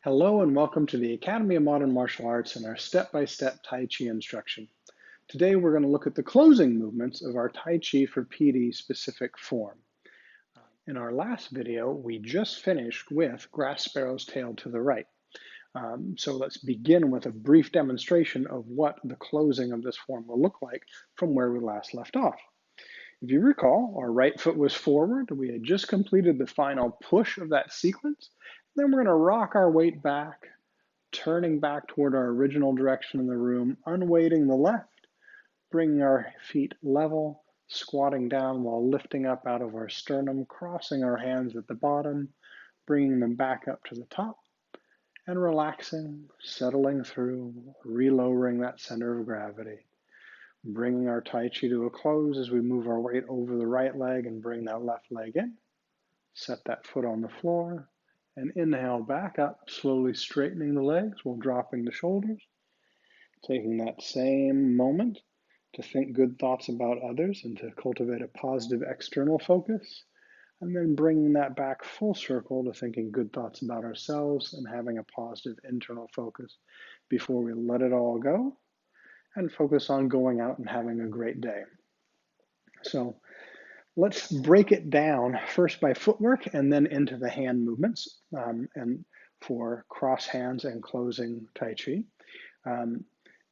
Hello and welcome to the Academy of Modern Martial Arts and our step-by-step Tai Chi instruction. Today we're going to look at the closing movements of our Tai Chi for PD specific form. In our last video, we just finished with grass sparrow's tail to the right. So let's begin with a brief demonstration of what the closing of this form will look like from where we last left off. If you recall, our right foot was forward. We had just completed the final push of that sequence. Then we're going to rock our weight back, turning back toward our original direction in the room, unweighting the left, bringing our feet level, squatting down while lifting up out of our sternum, crossing our hands at the bottom, bringing them back up to the top, and relaxing, settling through, relowering that center of gravity. Bringing our Tai Chi to a close as we move our weight over the right leg and bring that left leg in. Set that foot on the floor and inhale back up, slowly straightening the legs while dropping the shoulders. Taking that same moment to think good thoughts about others and to cultivate a positive external focus. And then bringing that back full circle to thinking good thoughts about ourselves and having a positive internal focus before we let it all go and focus on going out and having a great day. So let's break it down first by footwork and then into the hand movements and for cross hands and closing Tai Chi.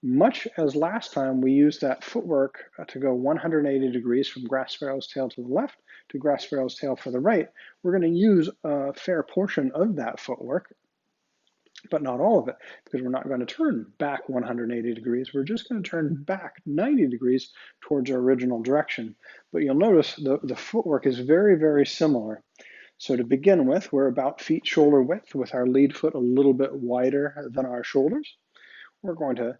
Much as last time, we used that footwork to go 180 degrees from grass sparrow's tail to the left to grass sparrow's tail for the right. We're going to use a fair portion of that footwork, but not all of it, because we're not going to turn back 180 degrees. We're just going to turn back 90 degrees towards our original direction. But you'll notice the footwork is very, very similar. So to begin with, we're about feet shoulder width with our lead foot a little bit wider than our shoulders. We're going to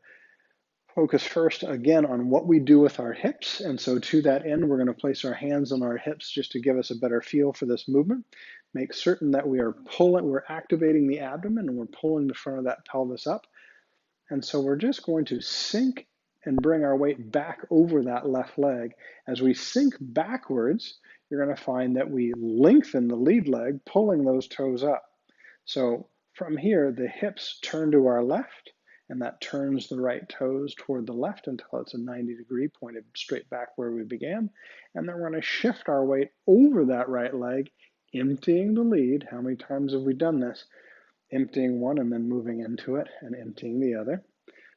focus first again on what we do with our hips. And so to that end, we're going to place our hands on our hips just to give us a better feel for this movement. Make certain that we're activating the abdomen and we're pulling the front of that pelvis up. And so we're just going to sink and bring our weight back over that left leg. As we sink backwards, you're going to find that we lengthen the lead leg, pulling those toes up. So from here, the hips turn to our left, and that turns the right toes toward the left until it's a 90-degree pointed straight back where we began. And then we're going to shift our weight over that right leg, emptying the lead. How many times have we done this? Emptying one and then moving into it and emptying the other.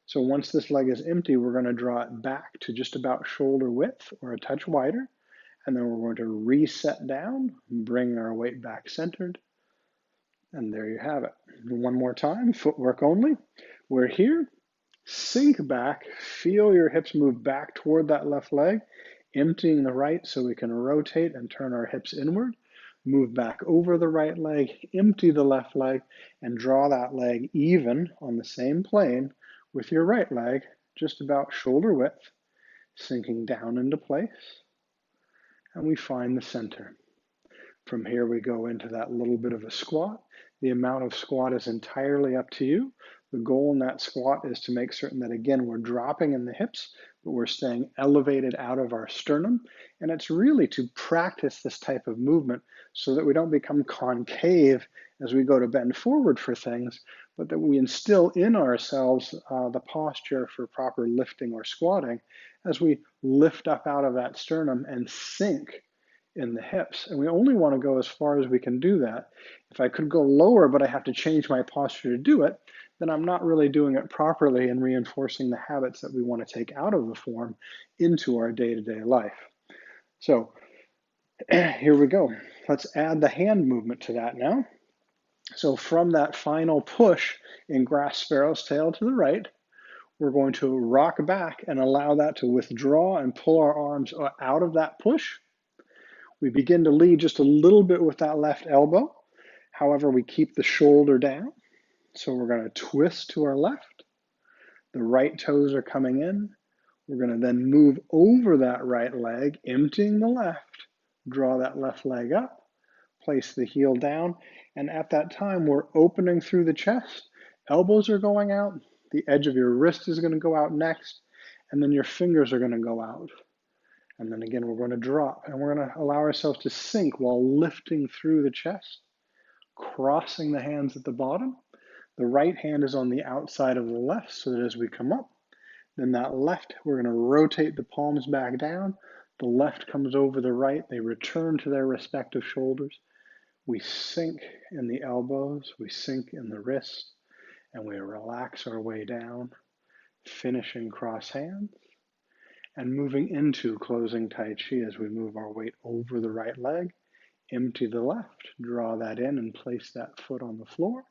So once this leg is empty, we're going to draw it back to just about shoulder width or a touch wider. And then we're going to reset down, bring our weight back centered. And there you have it. One more time, footwork only. We're here, sink back, feel your hips move back toward that left leg, emptying the right so we can rotate and turn our hips inward. Move back over the right leg, empty the left leg, and draw that leg even on the same plane with your right leg, just about shoulder width, sinking down into place. And we find the center. From here, we go into that little bit of a squat. The amount of squat is entirely up to you. The goal in that squat is to make certain that, again, we're dropping in the hips, but we're staying elevated out of our sternum. And it's really to practice this type of movement so that we don't become concave as we go to bend forward for things, but that we instill in ourselves the posture for proper lifting or squatting as we lift up out of that sternum and sink in the hips. And we only want to go as far as we can do that. If I could go lower, but I have to change my posture to do it, then I'm not really doing it properly and reinforcing the habits that we want to take out of the form into our day-to-day life. So here we go. Let's add the hand movement to that now. So from that final push in grass sparrow's tail to the right, we're going to rock back and allow that to withdraw and pull our arms out of that push. We begin to lead just a little bit with that left elbow. However, we keep the shoulder down. So we're going to twist to our left. The right toes are coming in. We're going to then move over that right leg, emptying the left, draw that left leg up, place the heel down, and at that time, we're opening through the chest. Elbows are going out. The edge of your wrist is going to go out next, and then your fingers are going to go out. And then again, we're going to drop and we're going to allow ourselves to sink while lifting through the chest, crossing the hands at the bottom. The right hand is on the outside of the left, so that as we come up, then that left, we're going to rotate the palms back down. The left comes over the right. They return to their respective shoulders. We sink in the elbows, we sink in the wrists, and we relax our way down, finishing cross hands and moving into closing Tai Chi as we move our weight over the right leg, empty the left, draw that in and place that foot on the floor.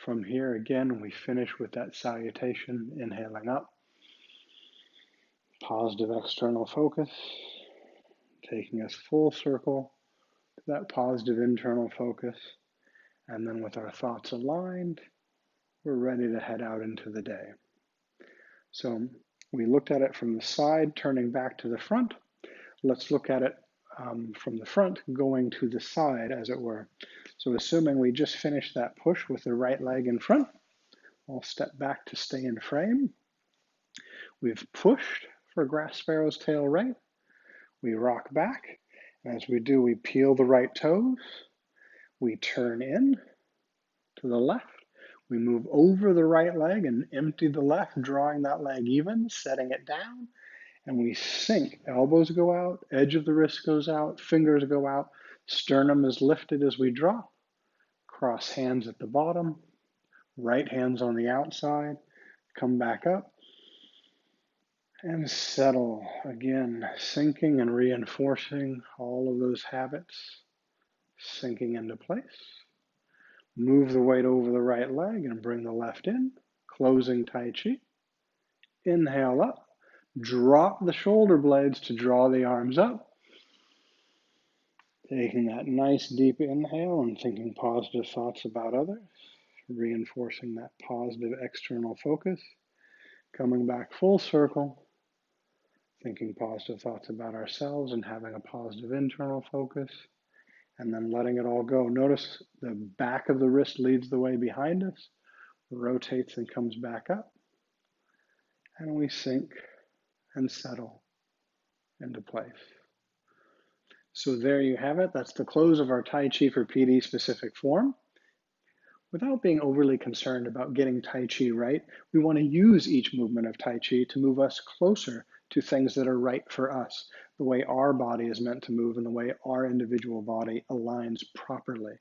From here, again, we finish with that salutation, inhaling up, positive external focus, taking us full circle to that positive internal focus. And then with our thoughts aligned, we're ready to head out into the day. So we looked at it from the side, turning back to the front. Let's look at it from the front, going to the side, as it were. So assuming we just finished that push with the right leg in front, I'll step back to stay in frame. We've pushed for grass sparrow's tail right. We rock back, and as we do, we peel the right toes. We turn in to the left. We move over the right leg and empty the left, drawing that leg even, setting it down. And we sink. Elbows go out, edge of the wrist goes out, fingers go out, sternum is lifted as we drop. Cross hands at the bottom, right hands on the outside, come back up. And settle. Again, sinking and reinforcing all of those habits, sinking into place. Move the weight over the right leg and bring the left in, closing Tai Chi. Inhale up, drop the shoulder blades to draw the arms up. Taking that nice deep inhale and thinking positive thoughts about others, reinforcing that positive external focus. Coming back full circle, thinking positive thoughts about ourselves and having a positive internal focus. And then letting it all go. Notice the back of the wrist leads the way behind us, rotates and comes back up. And we sink and settle into place. So there you have it. That's the close of our Tai Chi for PD specific form. Without being overly concerned about getting Tai Chi right, we want to use each movement of Tai Chi to move us closer to things that are right for us, the way our body is meant to move and the way our individual body aligns properly.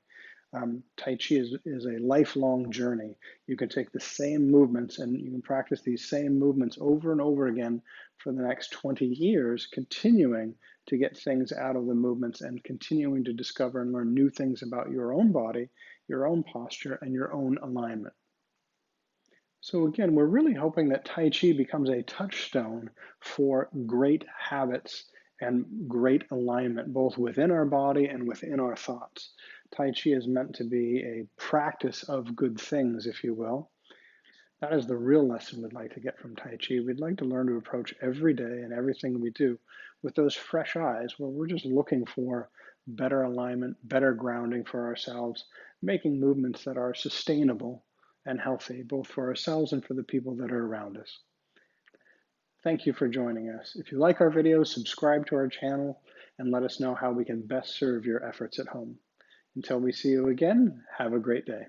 Tai Chi is a lifelong journey. You can take the same movements and you can practice these same movements over and over again for the next 20 years, continuing to get things out of the movements and continuing to discover and learn new things about your own body, your own posture, and your own alignment. So again, we're really hoping that Tai Chi becomes a touchstone for great habits and great alignment, both within our body and within our thoughts. Tai Chi is meant to be a practice of good things, if you will. That is the real lesson we'd like to get from Tai Chi. We'd like to learn to approach every day and everything we do with those fresh eyes where we're just looking for better alignment, better grounding for ourselves, making movements that are sustainable and healthy, both for ourselves and for the people that are around us. Thank you for joining us. If you like our videos, subscribe to our channel and let us know how we can best serve your efforts at home. Until we see you again, have a great day.